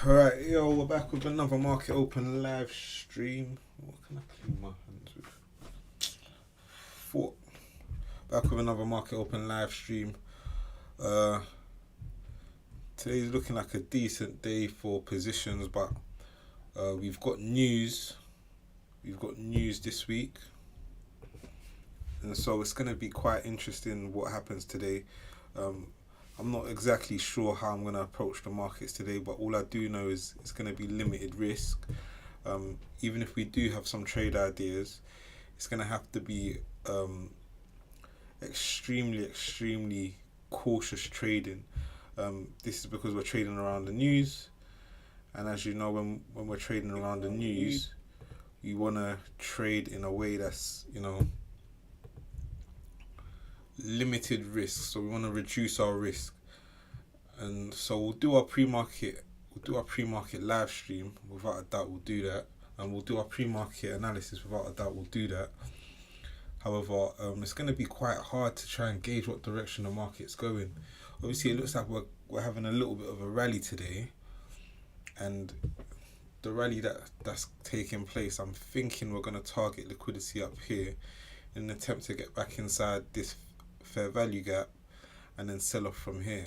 Alright, yo, we're back with another Market Open live stream. What can I clean my hands with? Four. Back with another Market Open live stream. Uh, Today's looking like a decent day for positions, but we've got news. We've got news this week. And so it's going to be quite interesting what happens today. I'm not exactly sure how I'm going to approach the markets today, but all I do know is it's going to be limited risk. Even if we do have some trade ideas, it's going to have to be extremely cautious trading. This is because we're trading around the news, and as you know, when we're trading around the news, you want to trade in a way that's, limited risk. So we want to reduce our risk, and so we'll do our pre-market live stream. Without a doubt we'll do that, and we'll do our pre-market analysis. Without a doubt we'll do that. However, it's going to be quite hard to try and gauge what direction the market's going. Obviously it looks like we're having a little bit of a rally today, and the rally that's taking place, I'm thinking we're going to target liquidity up here in an attempt to get back inside this fair value gap and then sell off from here.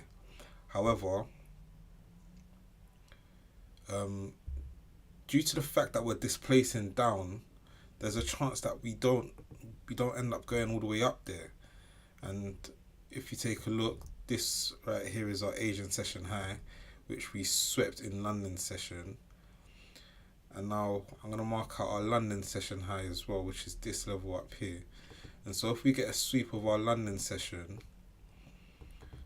However, due to the fact that we're displacing down, there's a chance that we don't end up going all the way up there. And if you take a look, this right here is our Asian session high, which we swept in London session. And now I'm going to mark out our London session high as well, which is this level up here. And so if we get a sweep of our London session,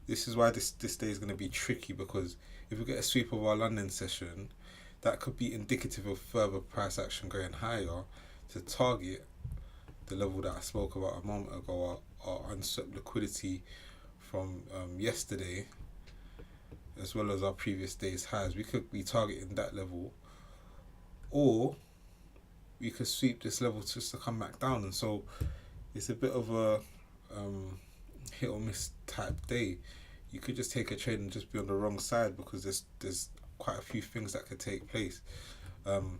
this is why this day is going to be tricky, because if we get a sweep of our London session, that could be indicative of further price action going higher to target the level that I spoke about a moment ago, our unswept liquidity from yesterday, as well as our previous day's highs. We could be targeting that level, or we could sweep this level just to come back down. And so it's a bit of a hit or miss type day. You could just take a trade and just be on the wrong side, because there's quite a few things that could take place. And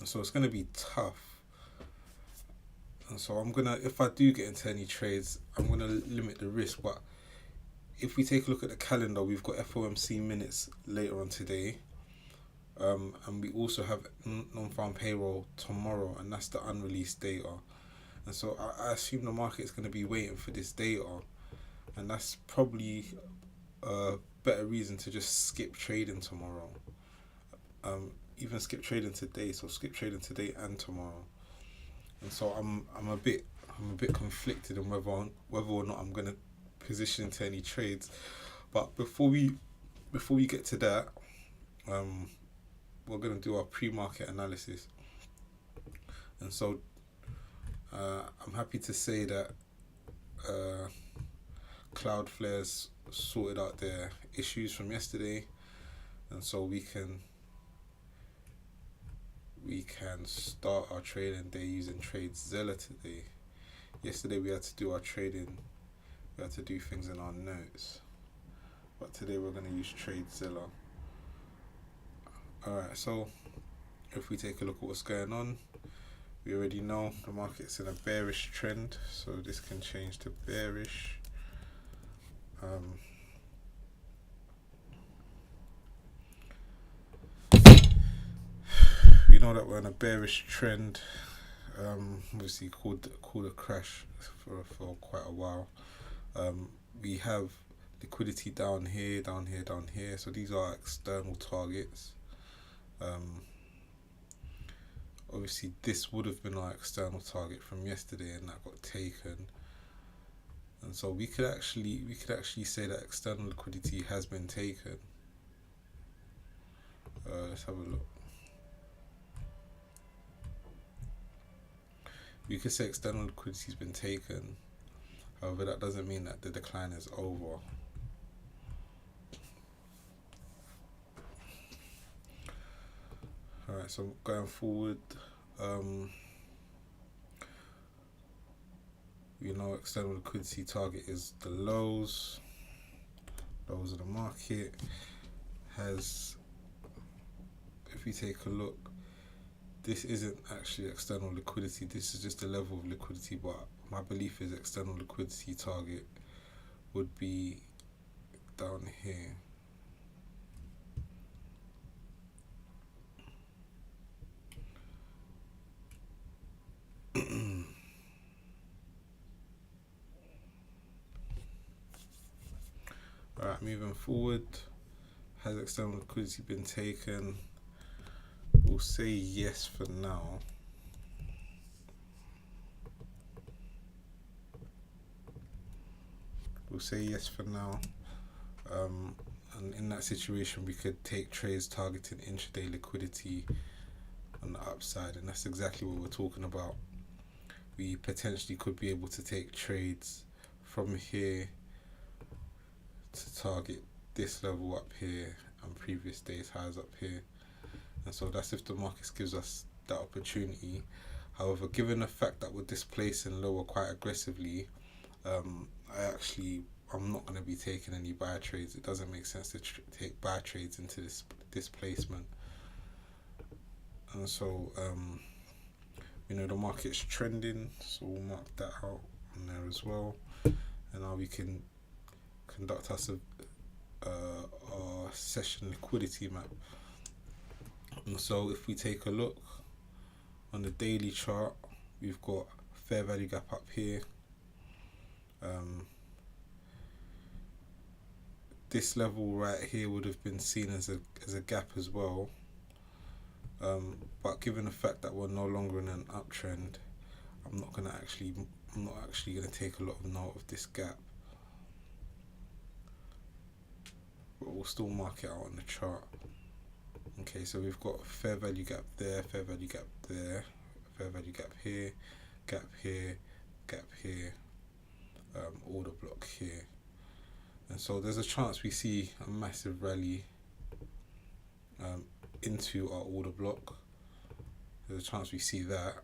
so it's going to be tough. And so if I do get into any trades, I'm gonna limit the risk. But if we take a look at the calendar, we've got FOMC minutes later on today, and we also have non-farm payroll tomorrow, and that's the unreleased data. And so I assume the market's going to be waiting for this data, and that's probably a better reason to just skip trading tomorrow. Even skip trading today, so skip trading today and tomorrow. And so I'm a bit conflicted on whether or not I'm going to position into any trades. But before we get to that, we're going to do our pre-market analysis. And so I'm happy to say that Cloudflare's sorted out their issues from yesterday, and so we can start our trading day using TradeZilla today. Yesterday we had to do our trading, we had to do things in our notes, but today we're going to use TradeZilla. Alright, so if we take a look at what's going on, we already know the market's in a bearish trend, so this can change to bearish. We know that we're in a bearish trend. Obviously called a crash for quite a while. We have liquidity down here. So these are external targets. Obviously this would have been our external target from yesterday, and that got taken. And so we could actually say that external liquidity has been taken. Let's have a look. We could say external liquidity has been taken. However, that doesn't mean that the decline is over. Alright, so going forward, we know external liquidity target is the lows of the market. has, if you take a look, this isn't actually external liquidity, this is just the level of liquidity, but my belief is external liquidity target would be down here. Alright, moving forward, has external liquidity been taken? We'll say yes for now. We'll say yes for now. And in that situation, we could take trades targeting intraday liquidity on the upside, and that's exactly what we're talking about. We potentially could be able to take trades from here to target this level up here and previous days highs up here, and so that's if the market gives us that opportunity. However, given the fact that we're displacing lower quite aggressively, I'm not going to be taking any buy trades. It doesn't make sense to take buy trades into this displacement. And so, the market's trending, so we'll mark that out on there as well. And now we can conduct us our session liquidity map. And so if we take a look on the daily chart, we've got fair value gap up here. This level right here would have been seen as a gap as well, but given the fact that we're no longer in an uptrend, I'm not actually going to take a lot of note of this gap, but we'll still mark it out on the chart. Okay, so we've got fair value gap there, fair value gap there, fair value gap here, gap here, gap here, order block here. And so there's a chance we see a massive rally into our order block. There's a chance we see that,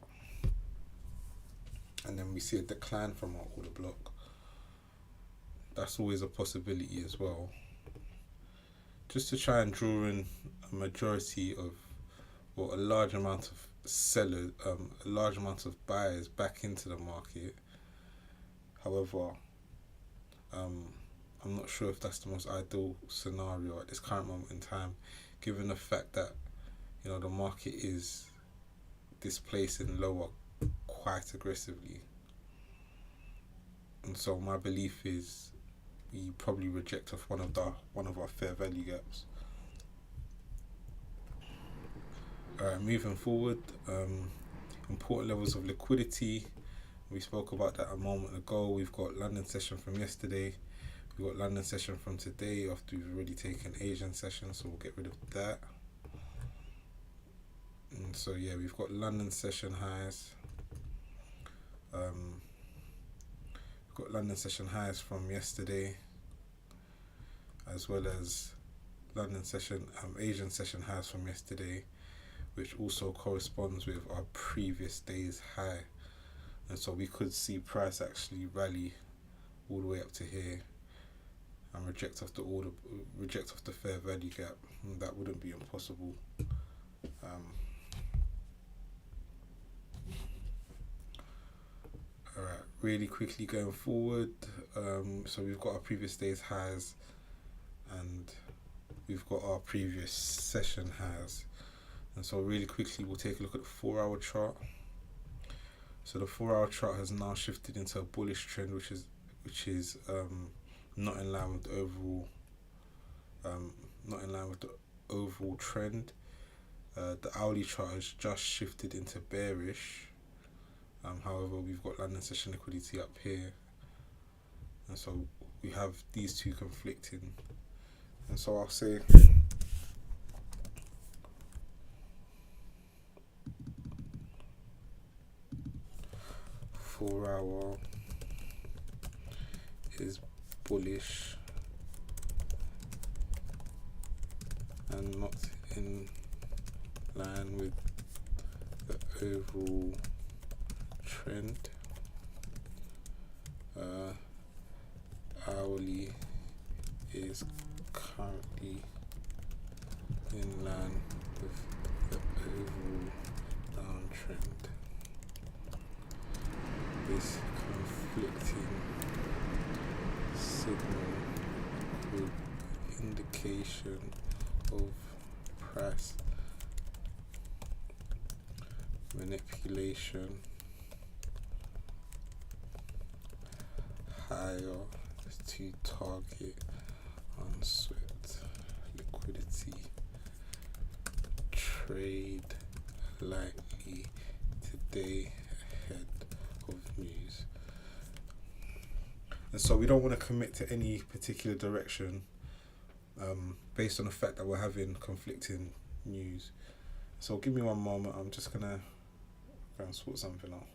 and then we see a decline from our order block. That's always a possibility as well. Just to try and draw in a majority of, or a large amount of sellers, a large amount of buyers back into the market. However, I'm not sure if that's the most ideal scenario at this current moment in time, given the fact that the market is displacing lower quite aggressively. And so my belief is we probably reject off one of our fair value gaps. Alright, moving forward, important levels of liquidity. We spoke about that a moment ago. We've got London session from yesterday. We've got London session from today after we've already taken Asian session, so we'll get rid of that. And so yeah, we've got London session highs. We've got London session highs from yesterday, as well as Asian session highs from yesterday, which also corresponds with our previous day's high. And so we could see price actually rally all the way up to here and reject off the fair value gap. And that wouldn't be impossible. Alright, really quickly going forward, so we've got our previous day's highs and we've got our previous session highs. And so really quickly we'll take a look at the 4-hour chart. So the 4-hour chart has now shifted into a bullish trend, which is not in line with the overall trend. The hourly chart has just shifted into bearish. However, we've got London session liquidity up here, and so we have these two conflicting. And so I'll say four-hour is bullish and not in line with the overall trend. Hourly is currently signal with indication of price manipulation higher to target unswept liquidity. Trade likely today ahead of news. And so we don't want to commit to any particular direction based on the fact that we're having conflicting news. So give me one moment, I'm just gonna go and sort something out.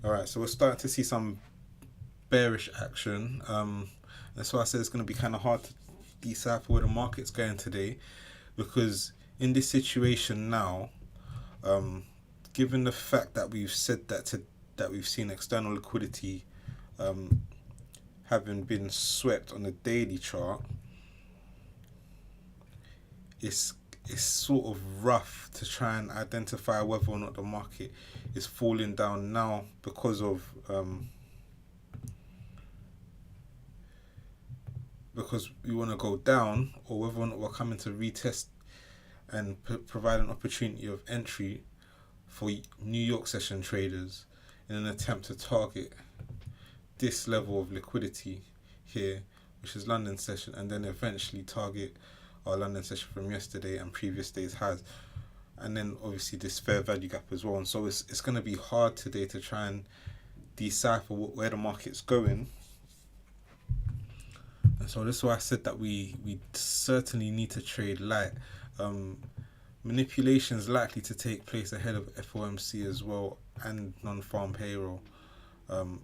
All right, so we're starting to see some bearish action. That's why I said it's going to be kind of hard to decipher where the market's going today, because in this situation now, um, given the fact that we've said that we've seen external liquidity um, having been swept on the daily chart, it's it's sort of rough to try and identify whether or not the market is falling down now because we want to go down, or whether or not we're coming to retest and provide an opportunity of entry for New York session traders in an attempt to target this level of liquidity here, which is London session, and then eventually target our London session from yesterday and previous days highs, and then obviously this fair value gap as well. And so it's going to be hard today to try and decipher where the market's going. And so this is why I said that we certainly need to trade light. Um, Manipulation is likely to take place ahead of FOMC as well, and non-farm payroll. Um,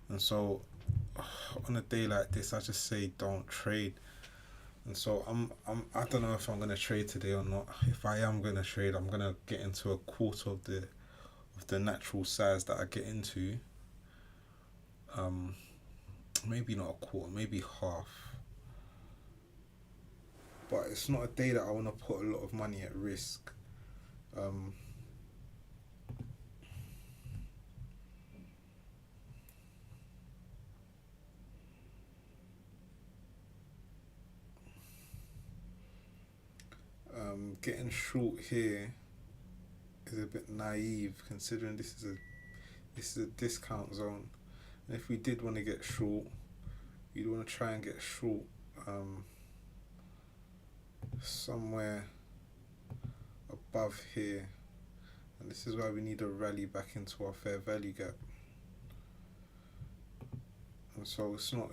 and so on a day like this, I just say don't trade. And so I don't know if I'm gonna trade today or not. If I am gonna trade, I'm gonna get into a quarter of the natural size that I get into. Um, Maybe not a quarter, maybe half. But it's not a day that I want to put a lot of money at risk. Um, Getting short here is a bit naive, considering this is a discount zone. And if we did want to get short, we'd want to try and get short somewhere above here, and this is why we need a rally back into our fair value gap. And so it's not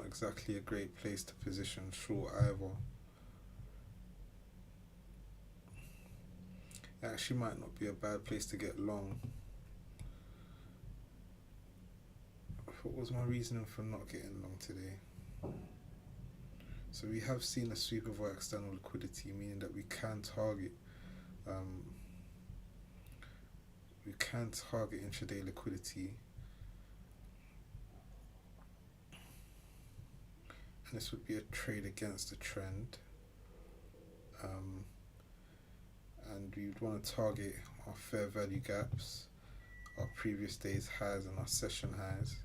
exactly a great place to position short either. It actually might not be a bad place to get long. What was my reasoning for not getting long today? So we have seen a sweep of our external liquidity, meaning that we can target intraday liquidity, and this would be a trade against the trend. And we would want to target our fair value gaps, our previous day's highs and our session highs.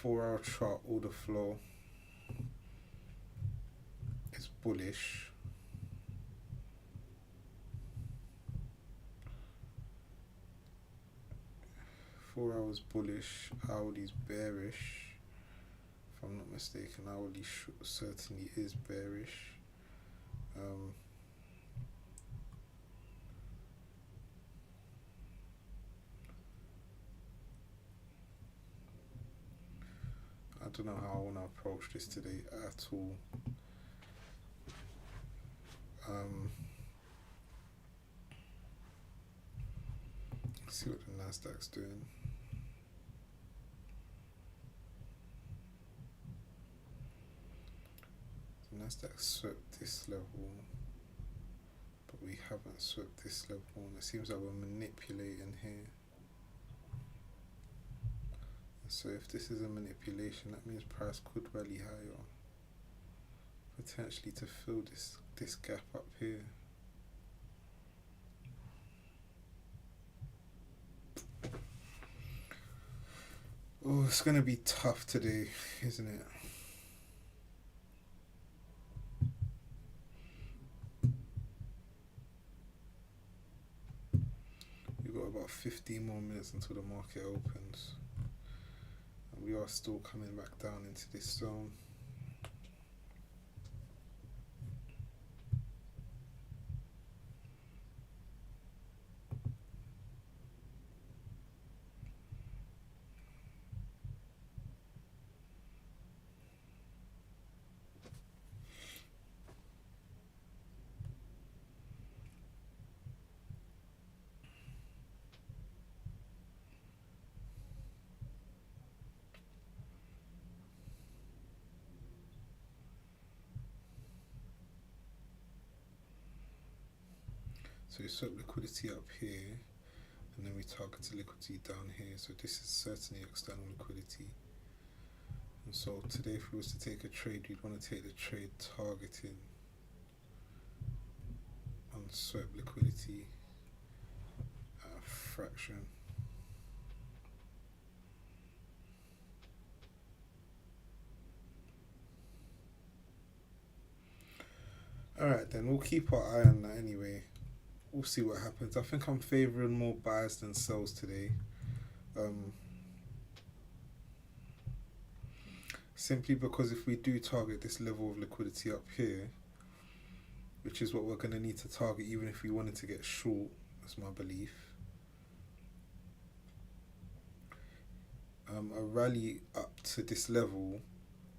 4-hour chart order flow is bullish. Four hours bullish, hourly's bearish. If I'm not mistaken, hourly certainly is bearish. I don't know how I want to approach this today at all. Let's see what the Nasdaq's doing. The Nasdaq swept this level, but we haven't swept this level, and it seems like we're manipulating here. So if this is a manipulation, that means price could rally higher, potentially to fill this gap up here. Oh, it's going to be tough today, isn't it? We've got about 15 more minutes until the market opens. And we are still coming back down into this zone. So we swept liquidity up here, and then we targeted liquidity down here. So this is certainly external liquidity. And so today, if we was to take a trade, we'd want to take the trade targeting unswept liquidity at a fraction. Alright then, we'll keep our eye on that anyway. We'll see what happens. I think I'm favouring more buys than sells today. Um, Simply because if we do target this level of liquidity up here, which is what we're going to need to target even if we wanted to get short, that's my belief. A rally up to this level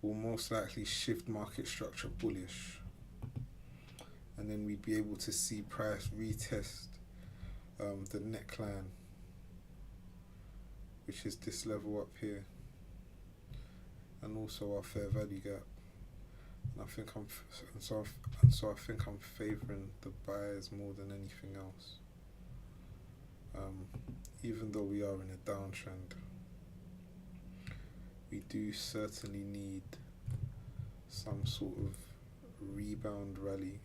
will most likely shift market structure bullish, and then we'd be able to see price retest the neckline, which is this level up here, and also our fair value gap. And so I think I'm favouring the buyers more than anything else. Even though we are in a downtrend, we do certainly need some sort of rebound rally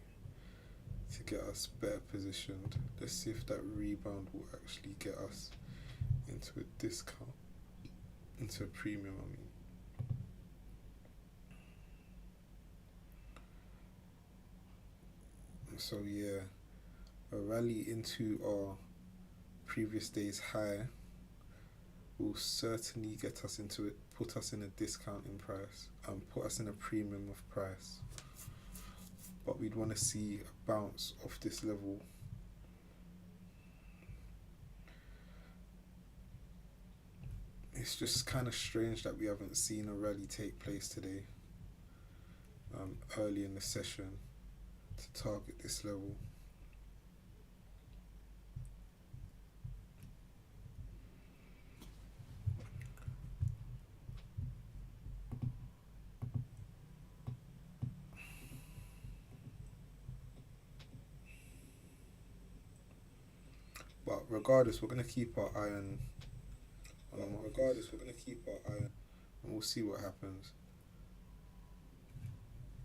to get us better positioned. Let's see if that rebound will actually get us into a discount, into a premium, I mean. So yeah, a rally into our previous day's high will certainly get us into it, put us in a discount in price, and put us in a premium of price. But we'd want to see a bounce off this level. It's just kind of strange that we haven't seen a rally take place today, early in the session, to target this level. But regardless, we're gonna keep our eye on and we'll see what happens.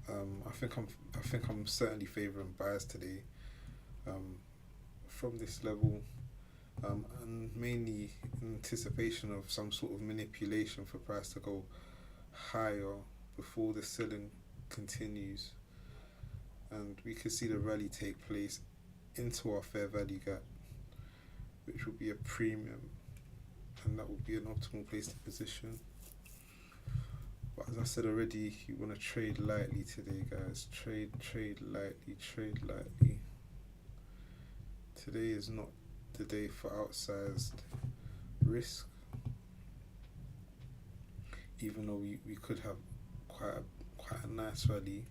I think I'm certainly favouring buys today, from this level, and mainly in anticipation of some sort of manipulation for price to go higher before the selling continues, and we could see the rally take place into our fair value gap, which will be a premium, and that would be an optimal place to position. But as I said already, you want to trade lightly today, guys. Trade lightly. Today is not the day for outsized risk, even though we could have quite a nice rally.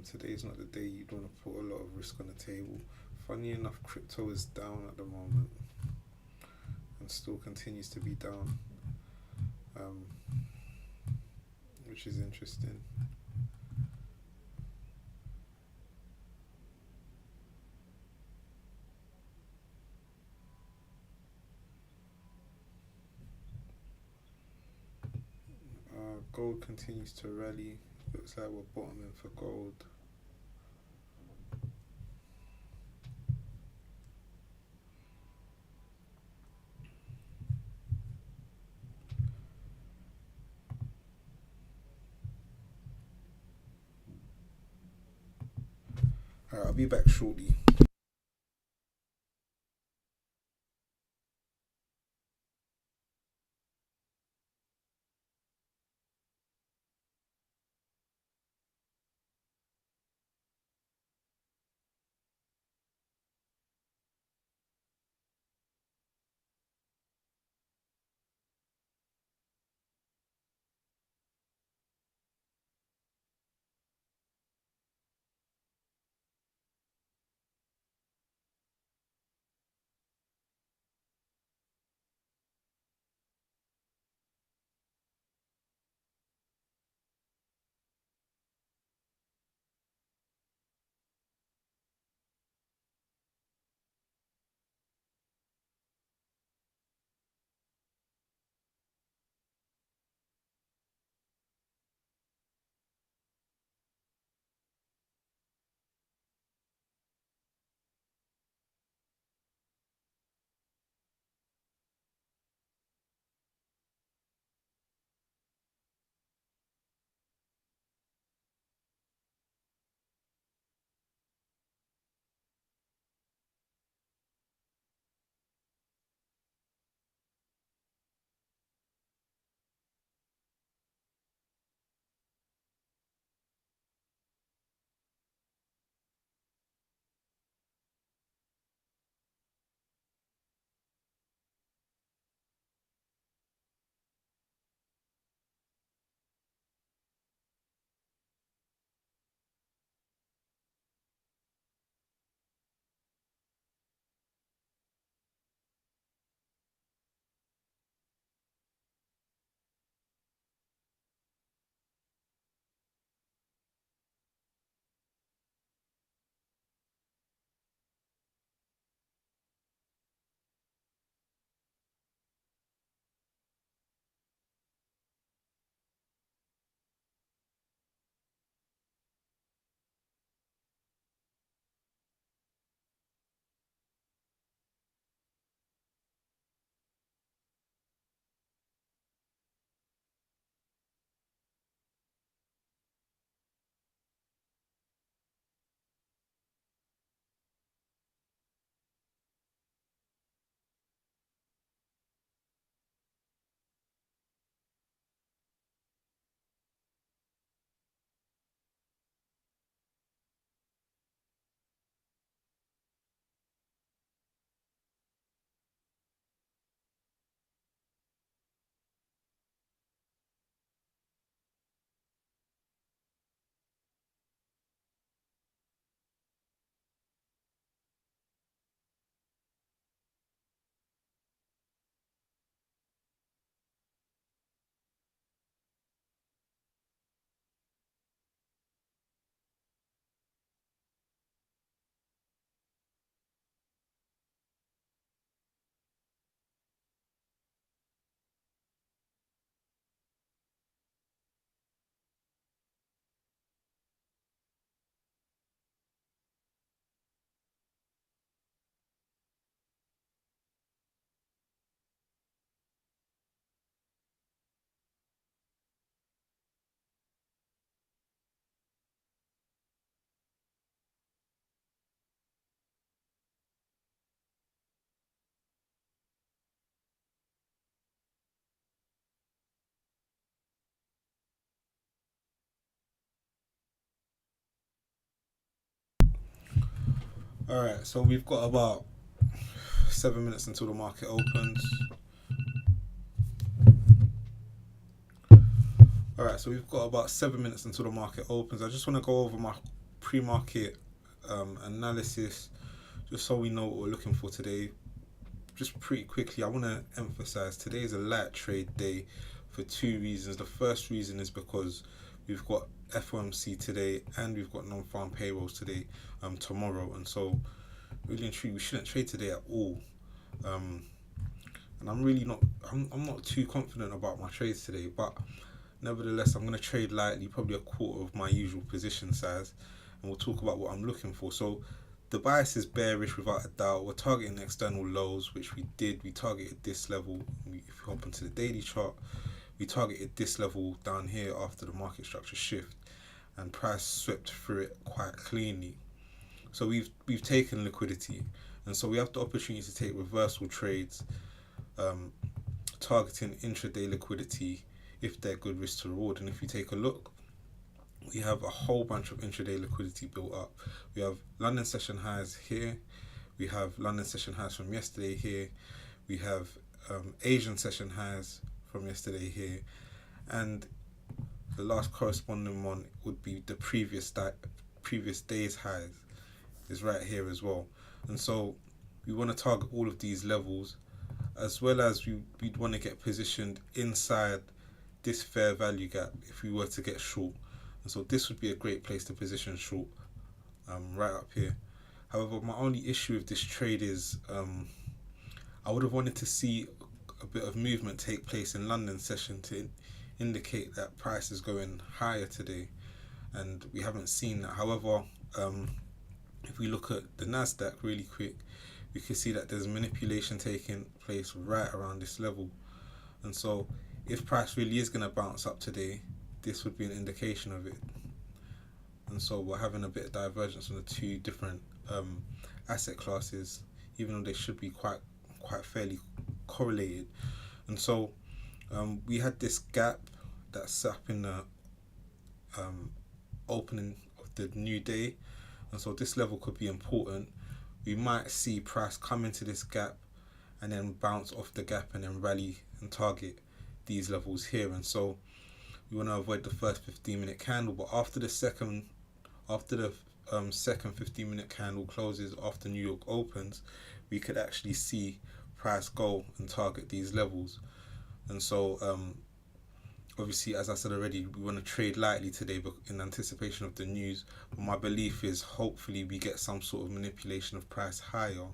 Today is not the day you'd want to put a lot of risk on the table. Funny enough, crypto is down at the moment and still continues to be down, which is interesting. Gold continues to rally. Looks like we're bottoming for gold. Alright, I'll be back shortly. All right, so we've got about 7 minutes until the market opens. All right, so we've got about 7 minutes until the market opens. I just want to go over my pre-market analysis, just so we know what we're looking for today. Just pretty quickly, I want to emphasize today is a light trade day for two reasons. The first reason is because we've got FOMC today and we've got non-farm payrolls today, tomorrow, and so really and truly we shouldn't trade today at all. And I'm really not. I'm not too confident about my trades today, but nevertheless, I'm going to trade lightly, probably a quarter of my usual position size, and we'll talk about what I'm looking for. So the bias is bearish without a doubt. We're targeting external lows, which we did. We targeted this level. If you hop onto the daily chart, we targeted this level down here after the market structure shift, and price swept through it quite cleanly. So we've taken liquidity, and so we have the opportunity to take reversal trades, targeting intraday liquidity if they're good risk to reward. And if you take a look, we have a whole bunch of intraday liquidity built up. We have London session highs here, we have London session highs from yesterday here, we have Asian session highs from yesterday here, and the last corresponding one would be the previous day's highs is right here as well. And so we want to target all of these levels, as well as we'd want to get positioned inside this fair value gap if we were to get short. And so this would be a great place to position short, right up here. However, my only issue with this trade is I would have wanted to see a bit of movement take place in London session to indicate that price is going higher today, and we haven't seen that. However, if we look at the Nasdaq really quick, we can see that there's manipulation taking place right around this level. And so if price really is going to bounce up today, this would be an indication of it. And so we're having a bit of divergence on the two different asset classes, even though they should be quite fairly correlated. And so we had this gap that set up in the opening of the new day, and so this level could be important. We might see price come into this gap and then bounce off the gap and then rally and target these levels here. And so we want to avoid the first 15-minute candle, but after the second 15-minute candle closes, after New York opens, we could actually see price go and target these levels. And so obviously, as I said already, we want to trade lightly today in anticipation of the news. But my belief is hopefully we get some sort of manipulation of price higher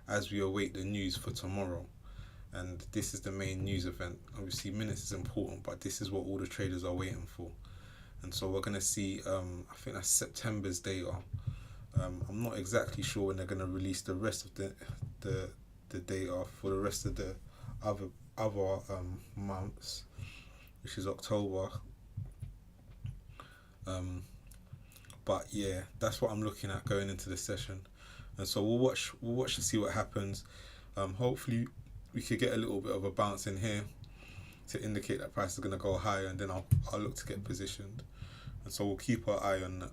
as we await the news for tomorrow. And this is the main news event. Obviously, minutes is important, but this is what all the traders are waiting for. And so we're going to see, I think that's September's data. I'm not exactly sure when they're going to release the rest of the data for the rest of the other months, which is October. But yeah, that's what I'm looking at going into the session. And so we'll watch to see what happens. Hopefully we could get a little bit of a bounce in here to indicate that price is going to go higher, and then I'll look to get positioned. And so we'll keep our eye on that.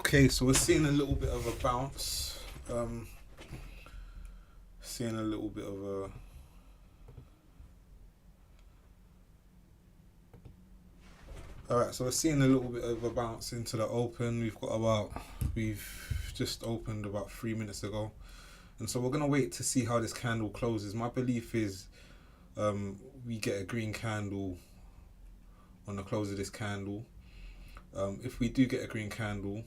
Okay, so we're seeing a little bit of a bounce. Um, seeing a little bit of a. All right, so we're seeing a little bit of a bounce into the open. We've just opened about 3 minutes ago, and so we're gonna wait to see how this candle closes. My belief is we get a green candle on the close of this candle. If we do get a green candle,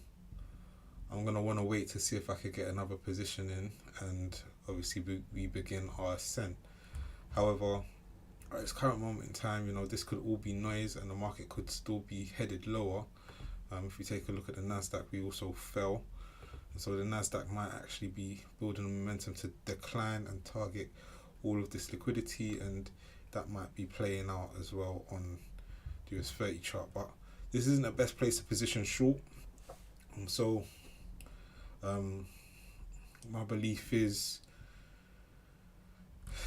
I'm gonna want to wait to see if I could get another position in, and obviously we begin our ascent. However, at this current moment in time, this could all be noise, and the market could still be headed lower. If we take a look at the Nasdaq, we also fell, and so the Nasdaq might actually be building a momentum to decline and target all of this liquidity, and that might be playing out as well on the US30 chart. But this isn't the best place to position short. So my belief is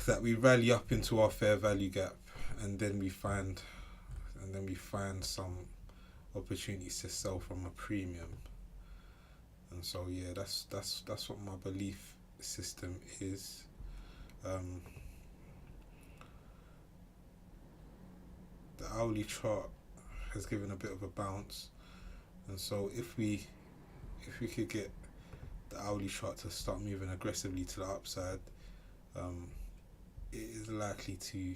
that we rally up into our fair value gap, and then we find some opportunities to sell from a premium. And so yeah, that's what my belief system is. The hourly chart has given a bit of a bounce, and so if we could get the hourly chart to start moving aggressively to the upside, it is likely to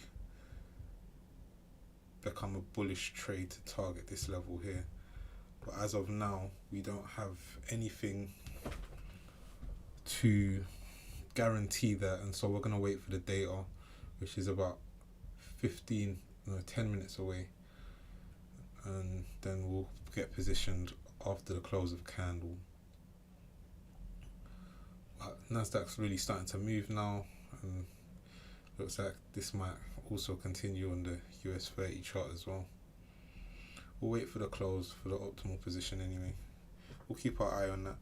become a bullish trade to target this level here. But as of now, we don't have anything to guarantee that, and so we're going to wait for the data, which is about 10 minutes away, and then we'll get positioned after the close of the candle. But Nasdaq's really starting to move now, and looks like this might also continue on the US30 chart as well. We'll wait for the close for the optimal position anyway. We'll keep our eye on that.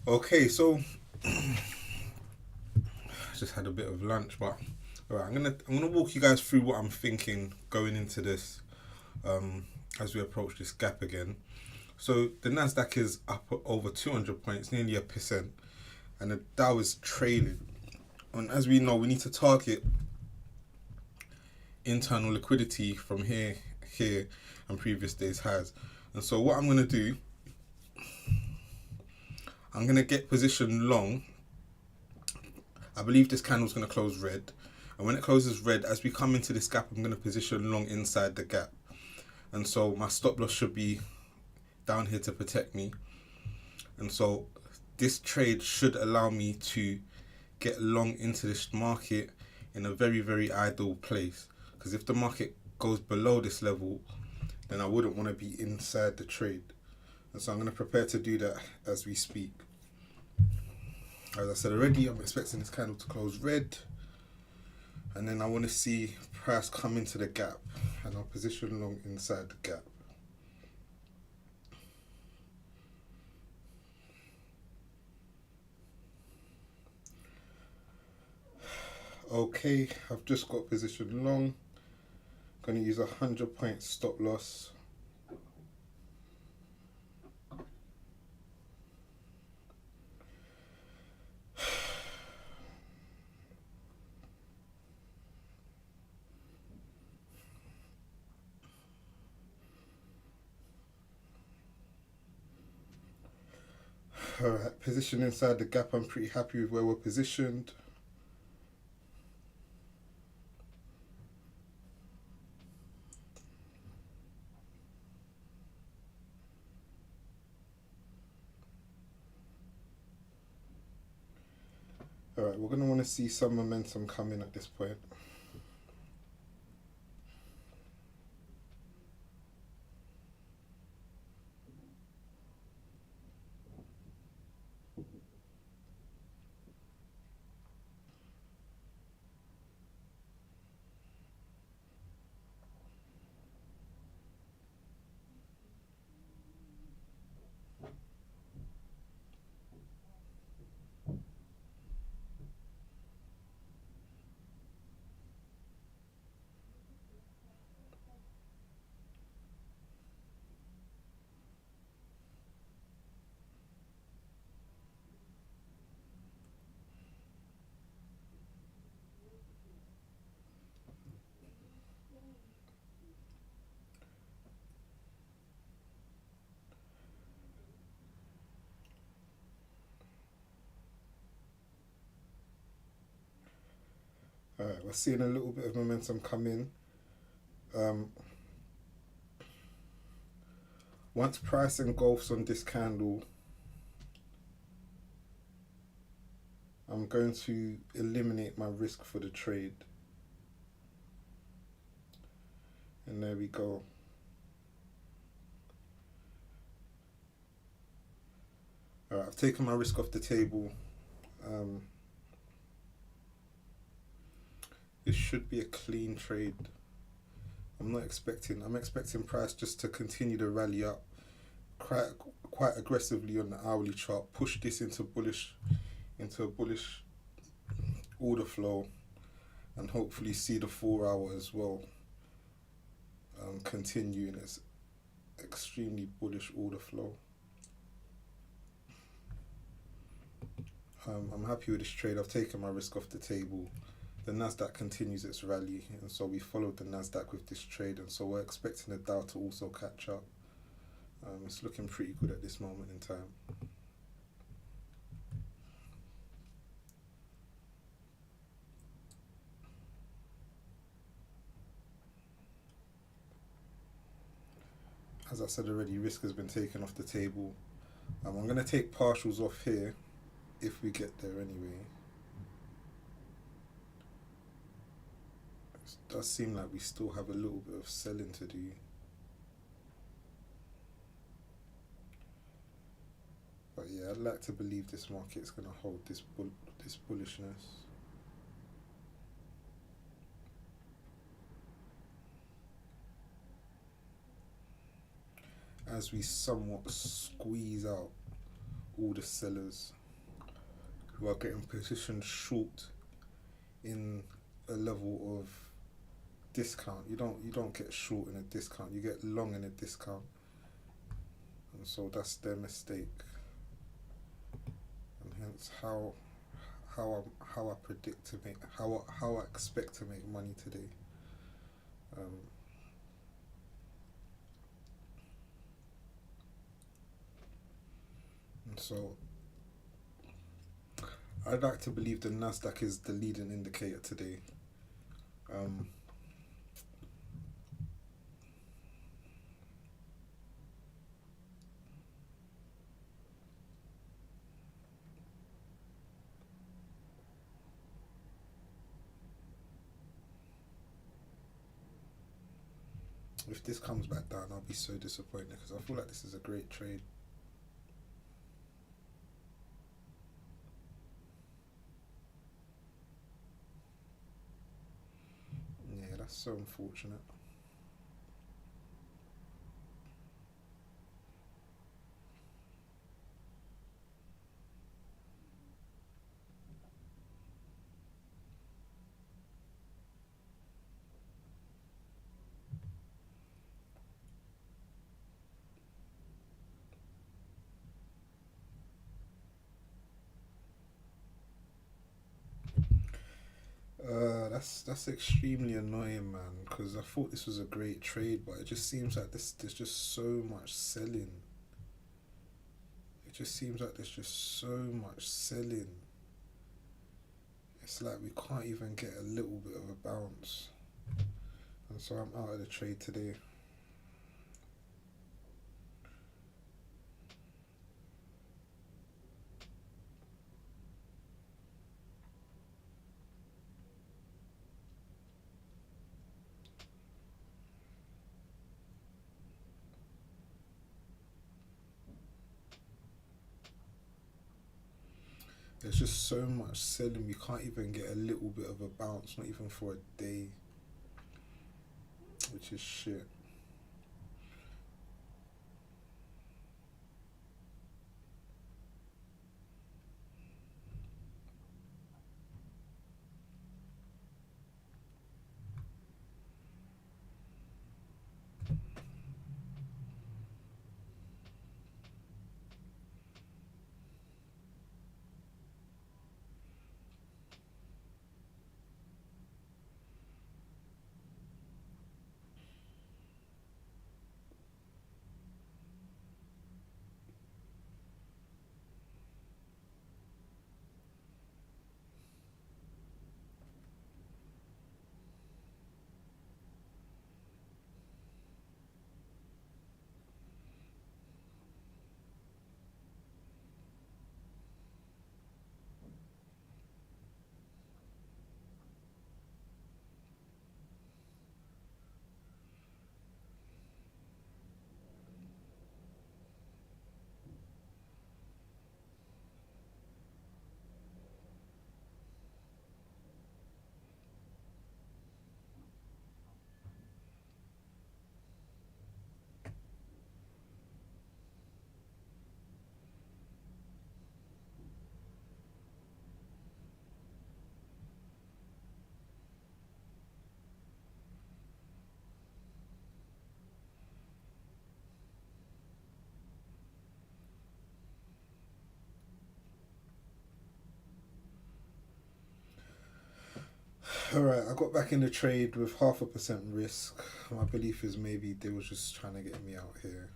Okay, so I just had a bit of lunch, but all right, I'm gonna walk you guys through what I'm thinking going into this as we approach this gap again. So the Nasdaq is up over 200 points, nearly a percent, and the Dow is trailing. And as we know, we need to target internal liquidity from here, and previous days highs. And so what I'm gonna do, I'm gonna get position long. I believe this candle's gonna close red, and when it closes red, as we come into this gap, I'm gonna position long inside the gap. And so my stop loss should be down here to protect me. And so this trade should allow me to get long into this market in a very, very ideal place. Because if the market goes below this level, then I wouldn't want to be inside the trade. And so I'm going to prepare to do that as we speak. As I said already, I'm expecting this candle to close red. And then I want to see price come into the gap. And I'll position long inside the gap. Okay, I've just got position long. Going to use 100-point stop loss. Alright, position inside the gap. I'm pretty happy with where we're positioned. Alright, we're going to want to see some momentum come in at this point. Alright, we're seeing a little bit of momentum come in. Once price engulfs on this candle, I'm going to eliminate my risk for the trade. And there we go. Alright, I've taken my risk off the table. This should be a clean trade. I'm expecting price just to continue to rally up quite aggressively on the hourly chart, push this into a bullish order flow, and hopefully see the 4 hour as well continue in its extremely bullish order flow. I'm happy with this trade. I've taken my risk off the table. The Nasdaq continues its rally, and so we followed the Nasdaq with this trade, and so we're expecting the Dow to also catch up. It's looking pretty good at this moment in time. As I said already, risk has been taken off the table. I'm going to take partials off here if we get there anyway. It does seem like we still have a little bit of selling to do. But yeah, I'd like to believe this market's going to hold this bullishness. As we somewhat squeeze out all the sellers. who are getting positioned short in a level of discount. You don't get short in a discount. You get long in a discount, and so that's their mistake. And hence how I predict to make how I expect to make money today. Um, and so I'd like to believe the Nasdaq is the leading indicator today. Um, if this comes back down, I'll be so disappointed because I feel like this is a great trade. Yeah, that's so unfortunate. That's extremely annoying, man. Because I thought this was a great trade, but it just seems like there's just so much selling. It just seems like there's just so much selling. It's like we can't even get a little bit of a bounce, and so I'm out of the trade today. There's just so much selling. We can't even get a little bit of a bounce, not even for a day, which is shit. Alright, I got back in the trade with 0.5% risk. My belief is maybe they was just trying to get me out here.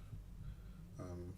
Um,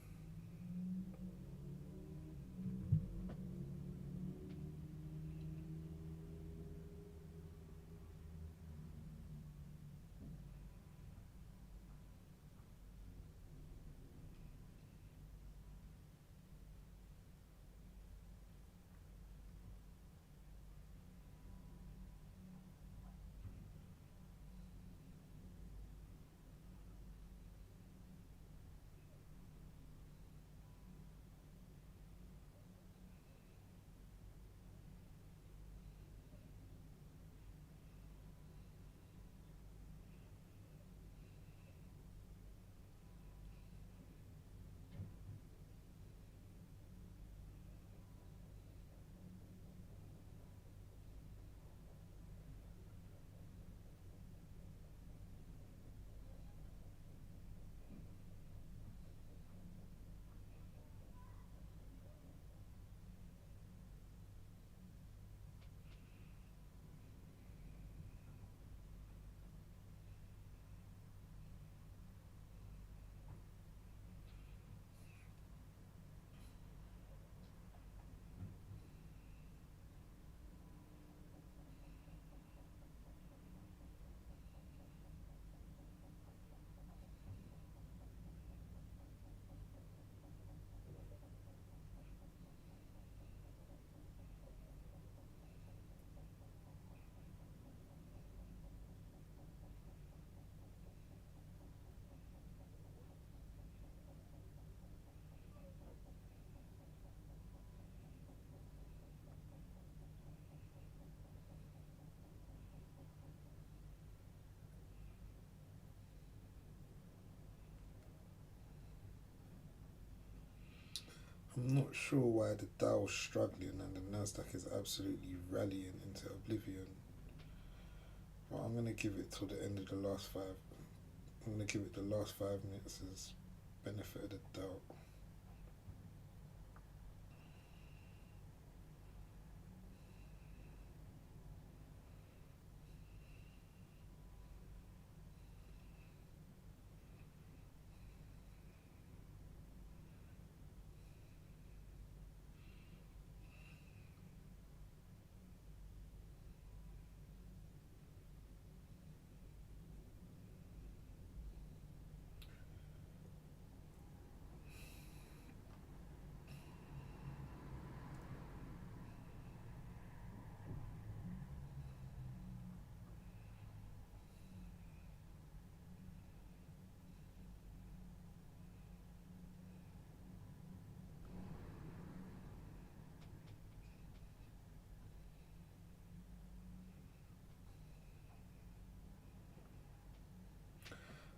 I'm not sure why the Dow's struggling and the Nasdaq is absolutely rallying into oblivion. But I'm gonna give it till the end of the last five. I'm gonna give it the last 5 minutes as benefit of the doubt.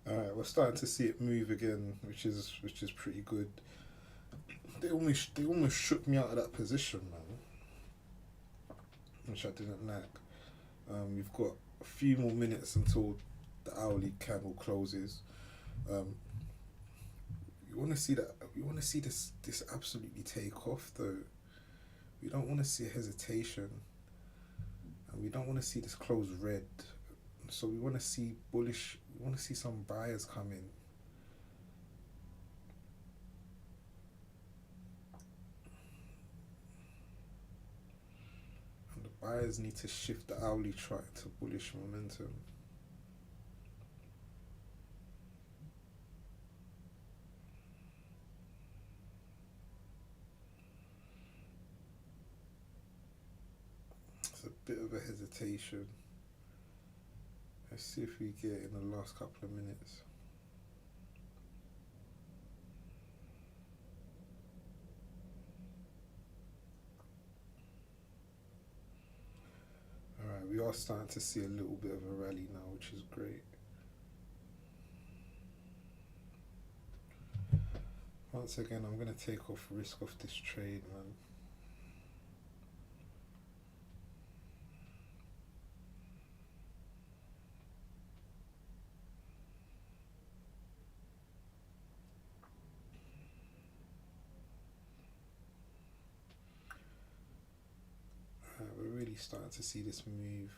All right, we're starting to see it move again, which is pretty good. They almost shook me out of that position, man, which I didn't like. We've got a few more minutes until the hourly candle closes. Um, you want to see that? We want to see this absolutely take off, though. We don't want to see a hesitation, and we don't want to see this close red. So we want to see bullish. We want to see some buyers come in. And the buyers need to shift the hourly chart to bullish momentum. It's a bit of a hesitation. Let's see if we get it in the last couple of minutes. Alright, we are starting to see a little bit of a rally now, which is great. Once again, I'm going to take off risk off this trade, man. We're really starting to see this move.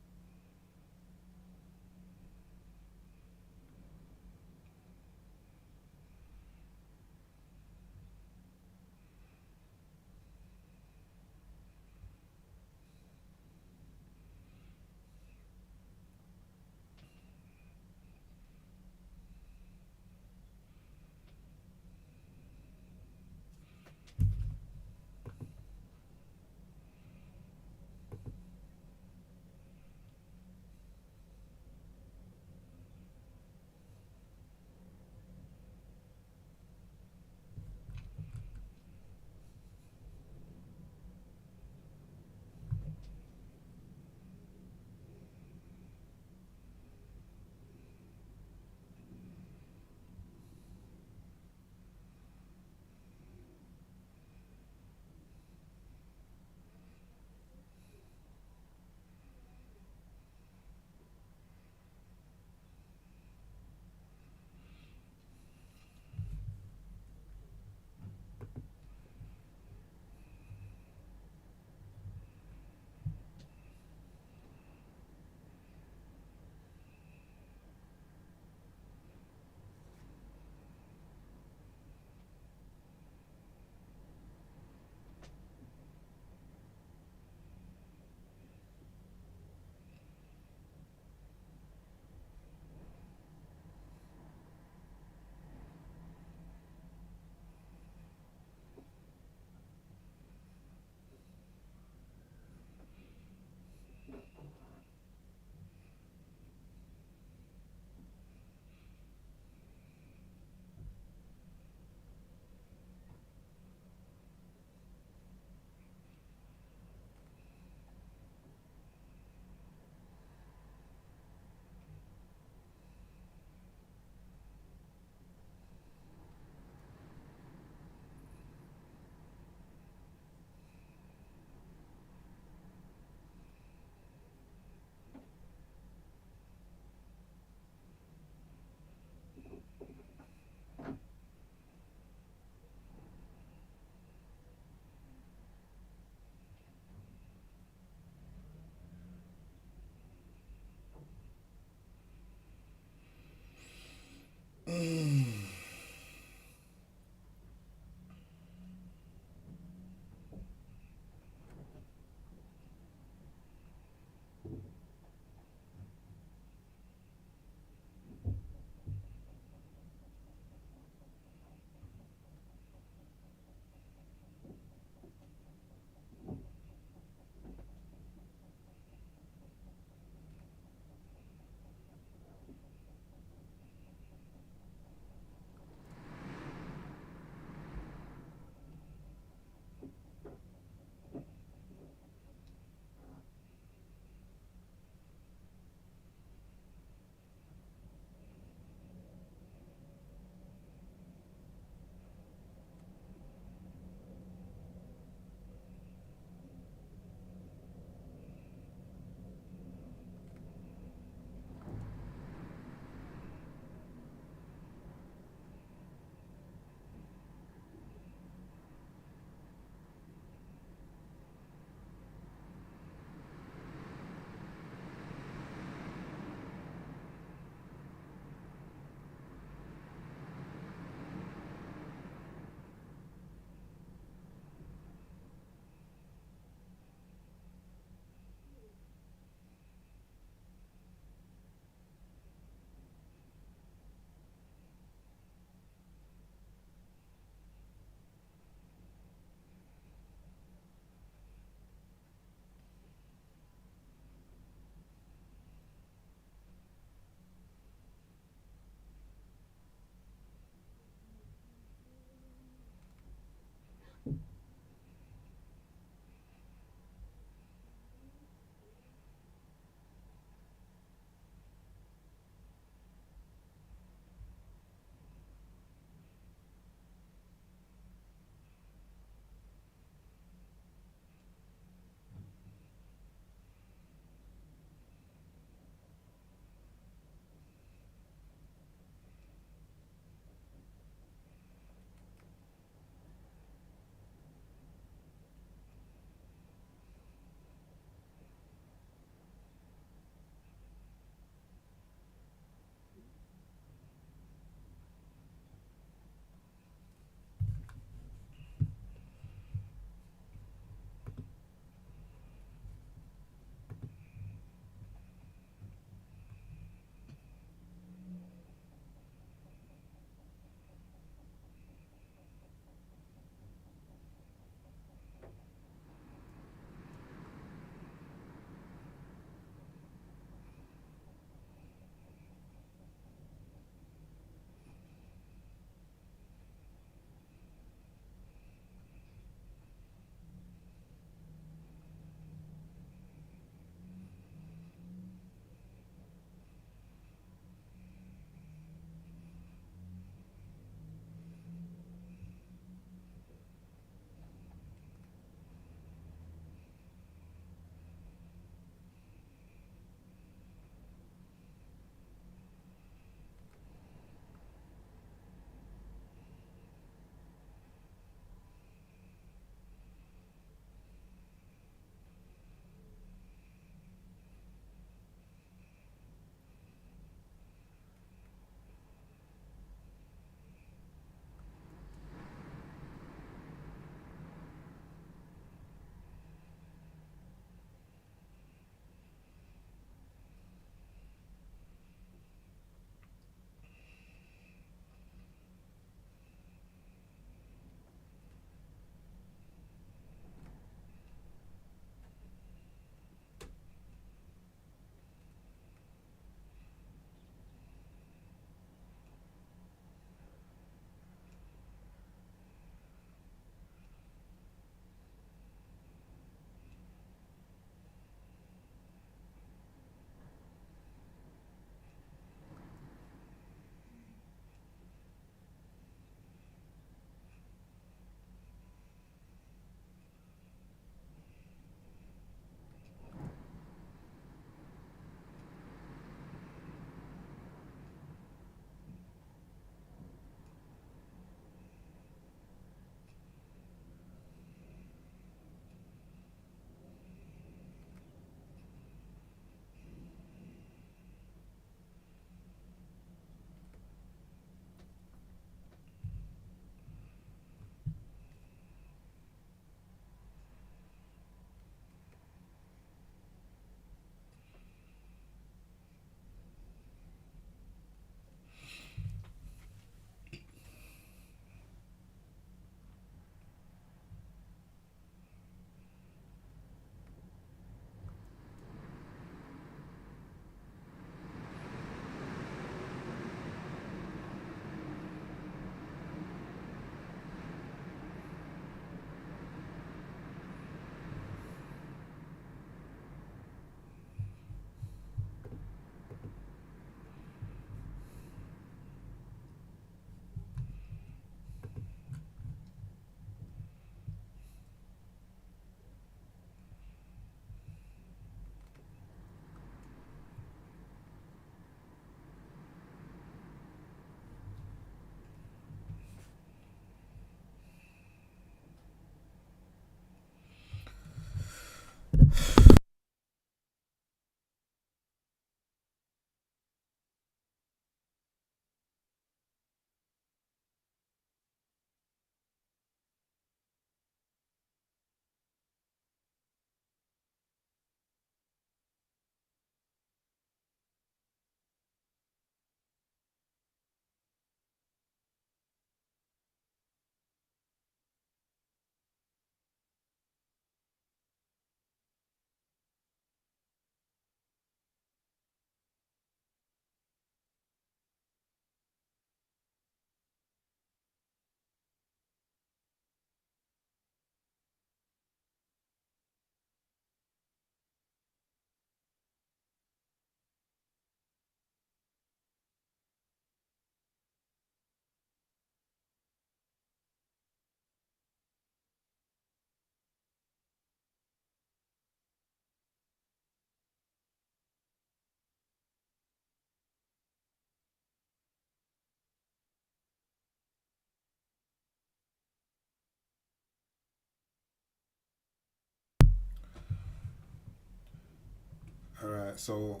All right. So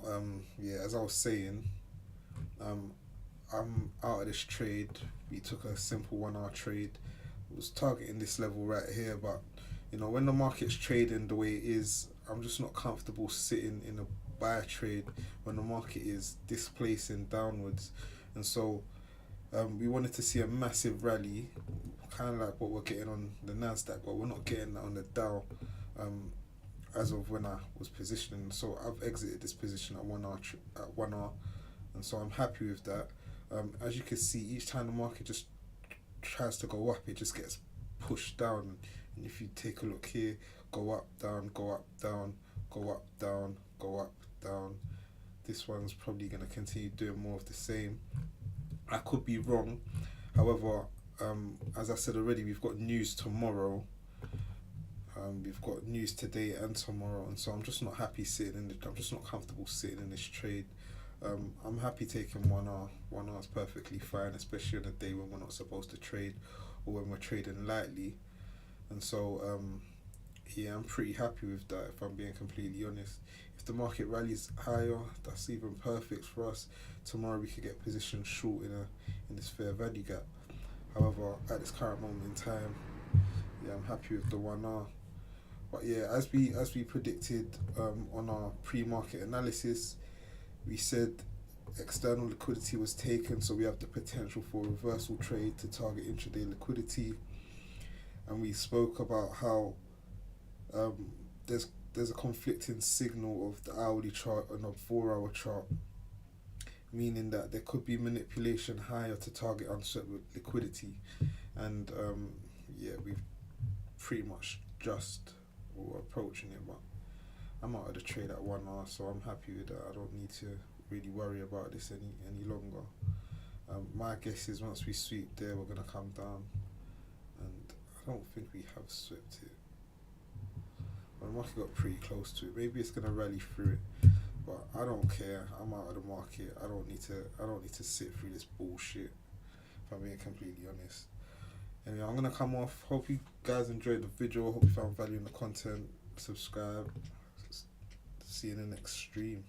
yeah, as I was saying, um, I'm out of this trade. We took a simple 1 hour trade. It was targeting this level right here, but when the market's trading the way it is, I'm just not comfortable sitting in a buy trade when the market is displacing downwards. And so we wanted to see a massive rally, kind of like what we're getting on the Nasdaq, but we're not getting that on the Dow. Um, as of when I was positioning, so I've exited this position at 1 hour at 1 hour, and so I'm happy with that. As you can see, each time the market just tries to go up, it just gets pushed down. And if you take a look here, go up, down, go up, down, go up, down, go up, down. This one's probably going to continue doing more of the same. I could be wrong. However, as I said already, we've got news tomorrow. We've got news today and tomorrow, and so I'm just not happy sitting in. I'm just not comfortable sitting in this trade. I'm happy taking 1 hour. 1 hour is perfectly fine, especially on a day when we're not supposed to trade or when we're trading lightly. And so, yeah, I'm pretty happy with that. If I'm being completely honest, if the market rallies higher, that's even perfect for us. Tomorrow we could get positioned short in this fair value gap. However, at this current moment in time, yeah, I'm happy with the 1 hour. But yeah, as we predicted on our pre-market analysis, we said external liquidity was taken, so we have the potential for reversal trade to target intraday liquidity. And we spoke about how um, there's a conflicting signal of the hourly chart and a 4 hour chart, meaning that there could be manipulation higher to target uncertain liquidity. And yeah, we've pretty much just or approaching it, but I'm out of the trade at 1 hour, so I'm happy with that. I don't need to really worry about this any longer. My guess is once we sweep there, we're gonna come down, and I don't think we have swept it. But the market got pretty close to it. Maybe it's gonna rally through it, but I don't care. I'm out of the market. I don't need to sit through this bullshit. If I'm being completely honest. Anyway, I'm gonna come off. Hope you guys enjoyed the video. Hope you found value in the content. Subscribe. See you in the next stream.